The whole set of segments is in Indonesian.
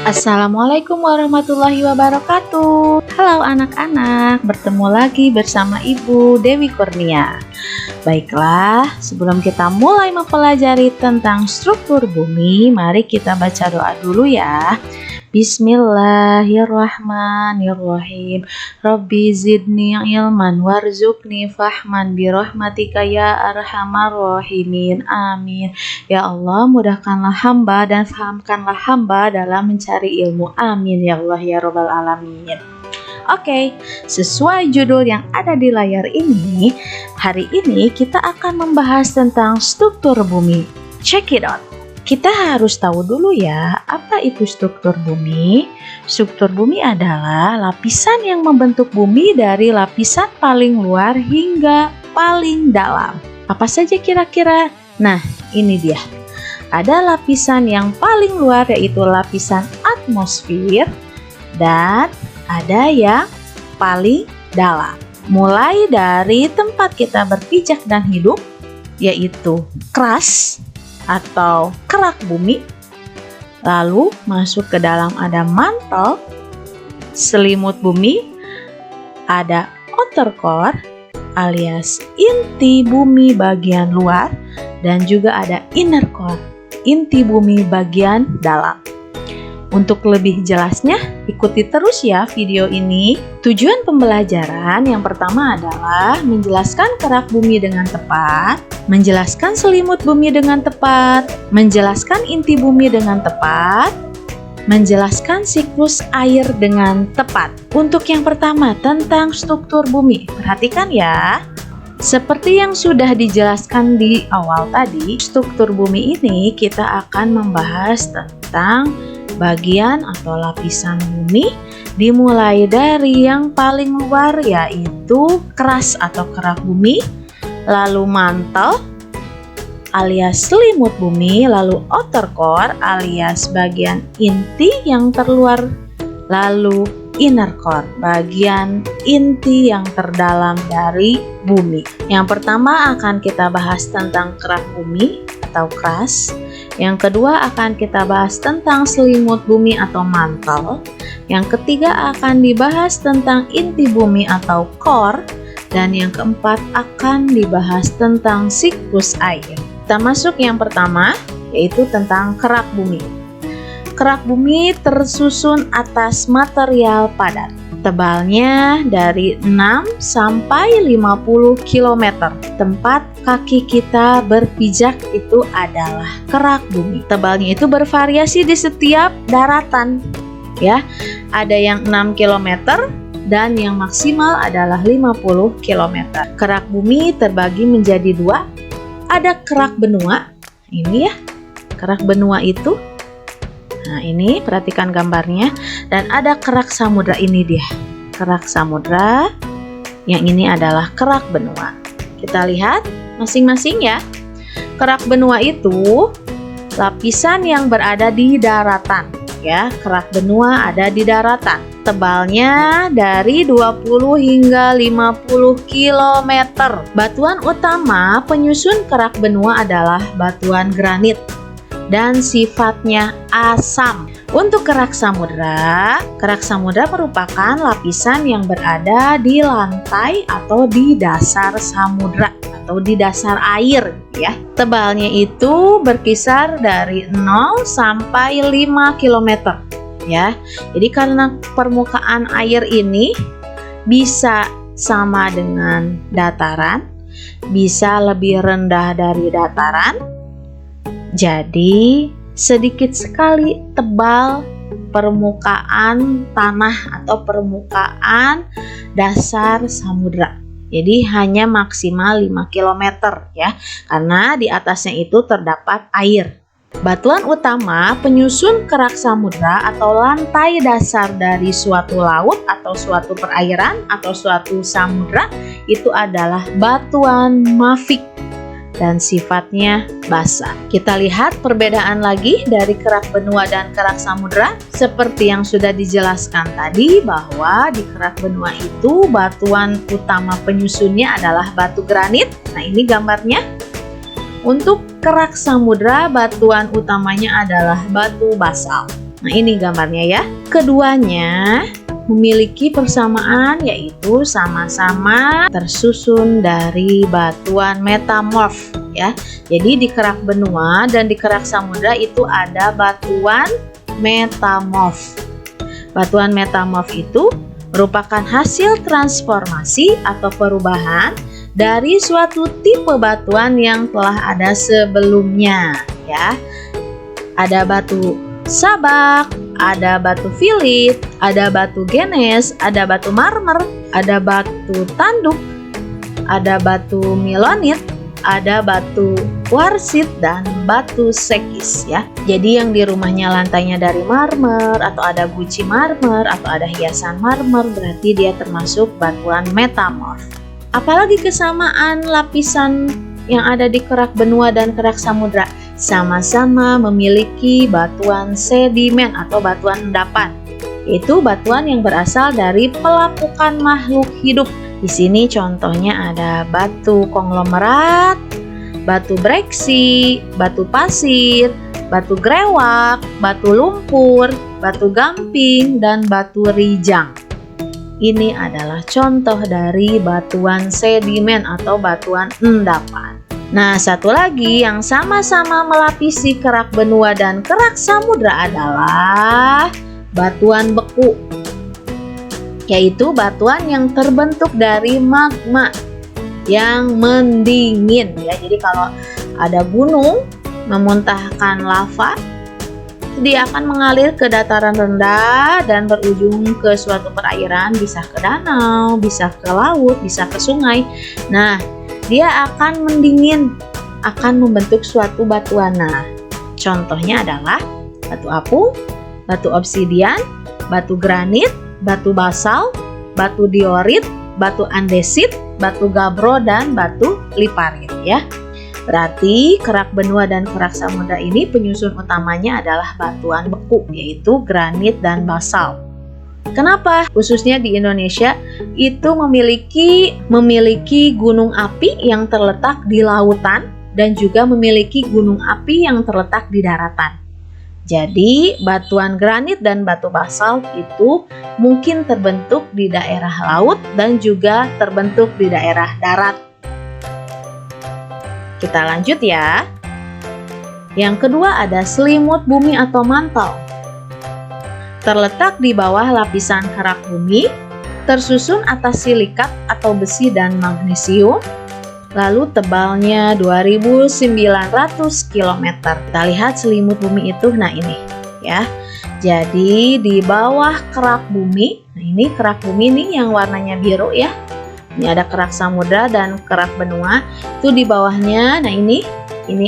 Assalamualaikum warahmatullahi wabarakatuh. Halo anak-anak, bertemu lagi bersama Ibu Dewi Kurnia. Baiklah, sebelum kita mulai mempelajari tentang struktur bumi, mari kita baca doa dulu ya. Bismillahirrahmanirrahim. Rabbi zidni ilman warzuqni fahman birahmatika ya arhamar rahimin. Amin. Ya Allah, mudahkanlah hamba dan fahamkanlah hamba dalam mencari ilmu. Amin ya Allah ya Rabbal alamin. Oke, sesuai judul yang ada di layar ini, hari ini kita akan membahas tentang struktur bumi. Check it out. Kita harus tahu dulu ya, apa itu struktur bumi? Struktur bumi adalah lapisan yang membentuk bumi dari lapisan paling luar hingga paling dalam. Apa saja kira-kira? Nah, ini dia. Ada lapisan yang paling luar yaitu lapisan atmosfer dan ada yang paling dalam. Mulai dari tempat kita berpijak dan hidup yaitu crust atau kerak bumi, lalu masuk ke dalam ada mantel, selimut bumi, ada outer core alias inti bumi bagian luar, dan juga ada inner core, inti bumi bagian dalam. Untuk lebih jelasnya, ikuti terus ya video ini. Tujuan pembelajaran yang pertama adalah menjelaskan kerak bumi dengan tepat, menjelaskan selimut bumi dengan tepat, menjelaskan inti bumi dengan tepat, menjelaskan siklus air dengan tepat. Untuk yang pertama tentang struktur bumi, perhatikan ya. Seperti yang sudah dijelaskan di awal tadi, struktur bumi ini kita akan membahas tentang bagian atau lapisan bumi, dimulai dari yang paling luar yaitu crust atau kerak bumi, lalu mantel alias selimut bumi, lalu outer core alias bagian inti yang terluar, lalu inner core bagian inti yang terdalam dari bumi. Yang pertama akan kita bahas tentang kerak bumi atau crust. Yang kedua akan kita bahas tentang selimut bumi atau mantel. Yang ketiga akan dibahas tentang inti bumi atau core. Dan yang keempat akan dibahas tentang siklus air. Kita masuk yang pertama, yaitu tentang kerak bumi. Kerak bumi tersusun atas material padat. Tebalnya dari 6 sampai 50 km. Tempat kaki kita berpijak itu adalah kerak bumi. Tebalnya itu bervariasi di setiap daratan. Ya, ada yang 6 km dan yang maksimal adalah 50 km. Kerak bumi terbagi menjadi dua. Ada kerak benua. Ini ya, kerak benua itu. Nah, ini perhatikan gambarnya. Dan ada kerak samudra, ini dia. Kerak samudra. Yang ini adalah kerak benua. Kita lihat masing-masing ya. Kerak benua itu lapisan yang berada di daratan. Ya, kerak benua ada di daratan. Tebalnya dari 20 hingga 50 km. Batuan utama penyusun kerak benua adalah batuan granit dan sifatnya asam. Untuk kerak samudra merupakan lapisan yang berada di lantai atau di dasar samudra atau di dasar air ya. Tebalnya itu berkisar dari 0 sampai 5 km ya. Jadi karena permukaan air ini bisa sama dengan dataran, bisa lebih rendah dari dataran, jadi sedikit sekali tebal permukaan tanah atau permukaan dasar samudra. Jadi hanya maksimal 5 km ya, karena di atasnya itu terdapat air. Batuan utama penyusun kerak samudra atau lantai dasar dari suatu laut atau suatu perairan atau suatu samudra itu adalah batuan mafik dan sifatnya basah. Kita lihat perbedaan lagi dari kerak benua dan kerak samudra. Seperti yang sudah dijelaskan tadi bahwa di kerak benua itu batuan utama penyusunnya adalah batu granit. Nah, ini gambarnya. Untuk kerak samudra batuan utamanya adalah batu basalt. Nah, ini gambarnya ya. Keduanya memiliki persamaan, yaitu sama-sama tersusun dari batuan metamorf ya. Jadi di kerak benua dan di kerak samudra itu ada batuan metamorf. Batuan metamorf itu merupakan hasil transformasi atau perubahan dari suatu tipe batuan yang telah ada sebelumnya ya. Ada batu sabak, ada batu filit, ada batu genes, ada batu marmer, ada batu tanduk, ada batu milonit, ada batu kuarsit, dan batu sekis ya. Jadi yang di rumahnya lantainya dari marmer, atau ada guci marmer, atau ada hiasan marmer, berarti dia termasuk batuan metamorf. Apalagi kesamaan lapisan yang ada di kerak benua dan kerak samudra? Sama-sama memiliki batuan sedimen atau batuan endapan. Itu batuan yang berasal dari pelapukan makhluk hidup. Di sini contohnya ada batu konglomerat, batu breksi, batu pasir, batu grewak, batu lumpur, batu gamping, dan batu rijang. Ini adalah contoh dari batuan sedimen atau batuan endapan. Nah, satu lagi yang sama-sama melapisi kerak benua dan kerak samudra adalah batuan beku, yaitu batuan yang terbentuk dari magma yang mendingin ya. Jadi kalau ada gunung memuntahkan lava, dia akan mengalir ke dataran rendah dan berujung ke suatu perairan, bisa ke danau, bisa ke laut, bisa ke sungai. Nah, dia akan mendingin, akan membentuk suatu batuan. Nah, contohnya adalah batu apung, batu obsidian, batu granit, batu basal, batu diorit, batu andesit, batu gabbro, dan batu liparit ya. Berarti kerak benua dan kerak samudra ini penyusun utamanya adalah batuan beku, yaitu granit dan basal. Kenapa? Khususnya di Indonesia itu memiliki gunung api yang terletak di lautan dan juga memiliki gunung api yang terletak di daratan. Jadi batuan granit dan batu basalt itu mungkin terbentuk di daerah laut dan juga terbentuk di daerah darat. Kita lanjut ya. Yang kedua ada selimut bumi atau mantel. Terletak di bawah lapisan kerak bumi, tersusun atas silikat atau besi dan magnesium, lalu tebalnya 2900 km. Kita lihat selimut bumi itu, nah ini ya. Jadi di bawah kerak bumi, nah ini kerak bumi nih yang warnanya biru ya. Ini ada kerak samudra dan kerak benua. Itu di bawahnya, nah ini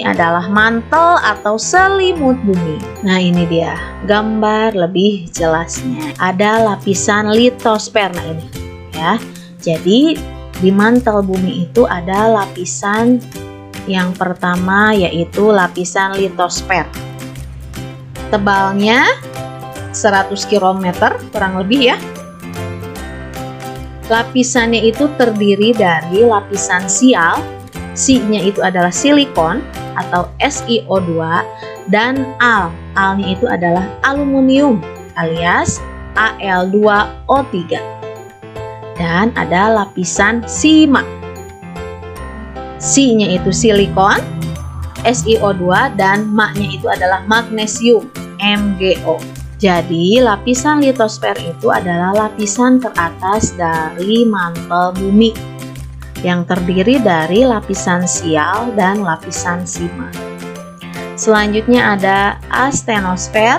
adalah mantel atau selimut bumi. Nah ini dia gambar lebih jelasnya. Ada lapisan litosfer, nah ini ya. Jadi di mantel bumi itu ada lapisan yang pertama, yaitu lapisan litosfer. Tebalnya 100 km kurang lebih ya. Lapisannya itu terdiri dari lapisan sial. Si-nya itu adalah silikon atau SiO2 dan Al. Alnya itu adalah aluminium alias Al2O3. Dan ada lapisan sima. Si-nya itu silikon, SiO2, dan Ma-nya itu adalah magnesium, MgO. Jadi lapisan litosfer itu adalah lapisan teratas dari mantel bumi yang terdiri dari lapisan sial dan lapisan sima. Selanjutnya ada astenosfer,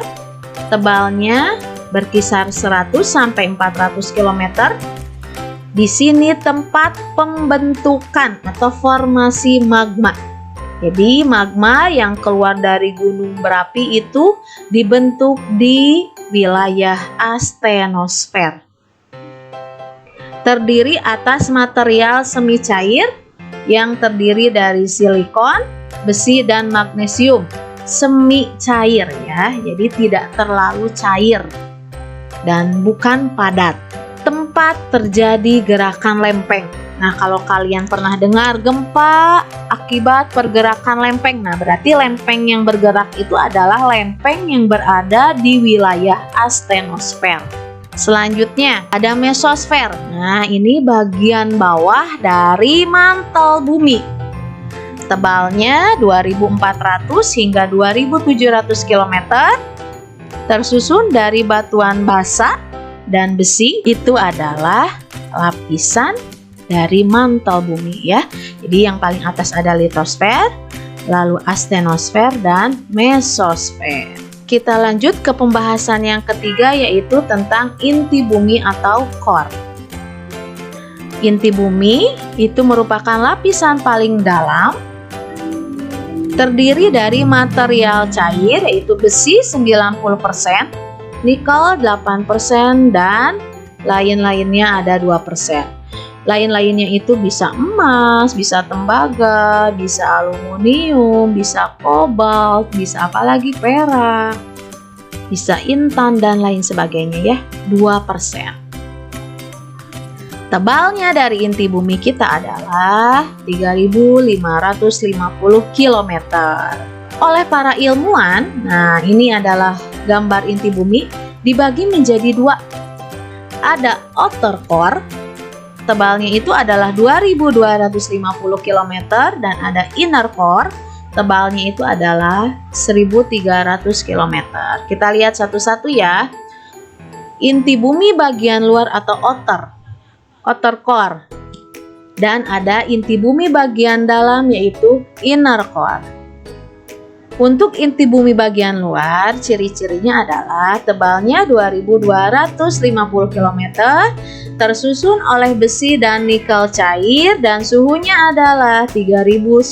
tebalnya berkisar 100 sampai 400 km. Di sini tempat pembentukan atau formasi magma. Jadi magma yang keluar dari gunung berapi itu dibentuk di wilayah astenosfer. Terdiri atas material semi cair yang terdiri dari silikon, besi, dan magnesium. Semi cair ya, jadi tidak terlalu cair dan bukan padat. Tempat terjadi gerakan lempeng. Nah, kalau kalian pernah dengar gempa akibat pergerakan lempeng, nah berarti lempeng yang bergerak itu adalah lempeng yang berada di wilayah astenosfer. Selanjutnya ada mesosfer. Nah, ini bagian bawah dari mantel bumi. Tebalnya 2400 hingga 2700 km. Tersusun dari batuan basa dan besi. Itu adalah lapisan dari mantel bumi ya. Jadi yang paling atas ada litosfer, lalu astenosfer dan mesosfer. Kita lanjut ke pembahasan yang ketiga, yaitu tentang inti bumi atau core. Inti bumi itu merupakan lapisan paling dalam, terdiri dari material cair yaitu besi 90%, nikel 8%, dan lain-lainnya ada 2%. Lain-lainnya itu bisa emas, bisa tembaga, bisa aluminium, bisa kobalt, bisa apalagi perak, bisa intan dan lain sebagainya ya, 2%. Tebalnya dari inti bumi kita adalah 3.550 km. Oleh para ilmuwan, nah ini adalah gambar inti bumi dibagi menjadi dua. Ada outer core, tebalnya itu adalah 2.250 km, dan ada inner core, tebalnya itu adalah 1.300 km. Kita lihat satu-satu ya. Inti bumi bagian luar atau outer core, dan ada inti bumi bagian dalam yaitu inner core. Untuk inti bumi bagian luar, ciri-cirinya adalah tebalnya 2.250 km, tersusun oleh besi dan nikel cair, dan suhunya adalah 3.900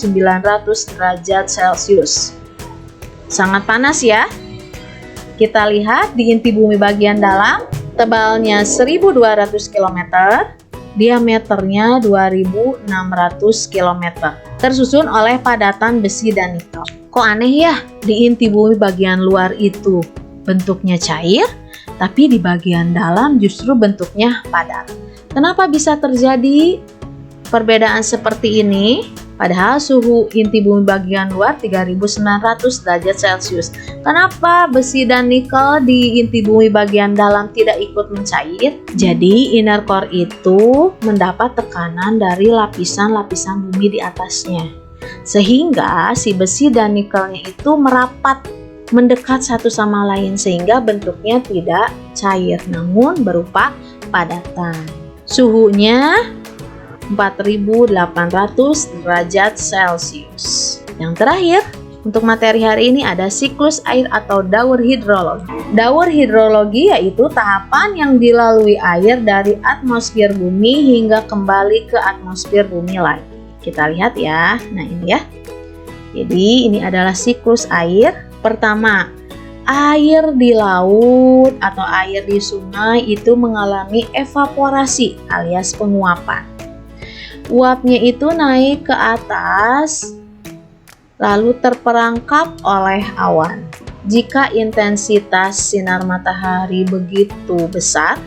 derajat Celcius. Sangat panas ya. Kita lihat di inti bumi bagian dalam, tebalnya 1.200 km, diameternya 2.600 km, tersusun oleh padatan besi dan nikel. Kok aneh ya, di inti bumi bagian luar itu bentuknya cair, tapi di bagian dalam justru bentuknya padat. Kenapa bisa terjadi perbedaan seperti ini? Padahal suhu inti bumi bagian luar 3.900 derajat Celcius. Kenapa besi dan nikel di inti bumi bagian dalam tidak ikut mencair? Jadi inner core itu mendapat tekanan dari lapisan-lapisan bumi di atasnya, sehingga si besi dan nikelnya itu merapat mendekat satu sama lain, sehingga bentuknya tidak cair namun berupa padatan. Suhunya 4.800 derajat Celcius. Yang terakhir, untuk materi hari ini ada siklus air atau daur hidrologi. Daur hidrologi yaitu tahapan yang dilalui air dari atmosfer bumi hingga kembali ke atmosfer bumi lagi. Kita lihat ya. Nah, ini ya. Jadi, ini adalah siklus air. Pertama, air di laut atau air di sungai itu mengalami evaporasi alias penguapan. Uapnya itu naik ke atas, lalu terperangkap oleh awan. Jika intensitas sinar matahari begitu besar,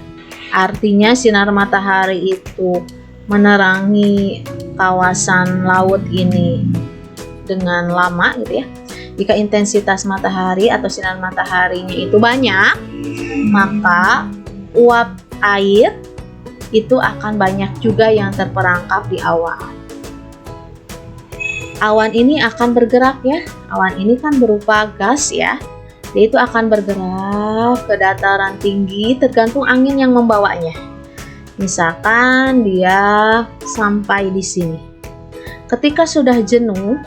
artinya sinar matahari itu menerangi kawasan laut ini dengan lama gitu ya. Jika intensitas matahari atau sinar mataharinya itu banyak, maka uap air itu akan banyak juga yang terperangkap di awan. Awan ini akan bergerak ya. Awan ini kan berupa gas ya. Dia itu akan bergerak ke dataran tinggi tergantung angin yang membawanya. Misalkan dia sampai di sini. Ketika sudah jenuh,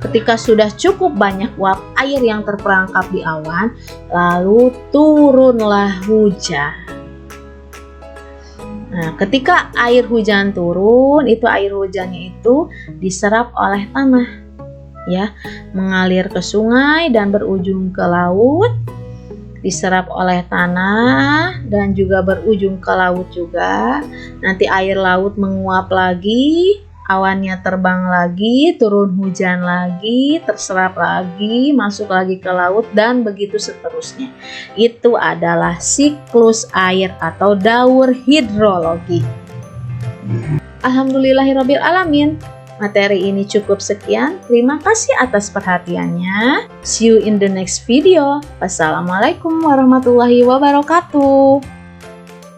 ketika sudah cukup banyak uap air yang terperangkap di awan, lalu turunlah hujan. Nah, ketika air hujan turun, itu air hujannya itu diserap oleh tanah, ya, mengalir ke sungai dan berujung ke laut, diserap oleh tanah dan juga berujung ke laut juga. Nanti air laut menguap lagi, awannya terbang lagi, turun hujan lagi, terserap lagi, masuk lagi ke laut, dan begitu seterusnya. Itu adalah siklus air atau daur hidrologi. Alhamdulillahirabbil alamin. Materi ini cukup sekian. Terima kasih atas perhatiannya. See you in the next video. Wassalamualaikum warahmatullahi wabarakatuh.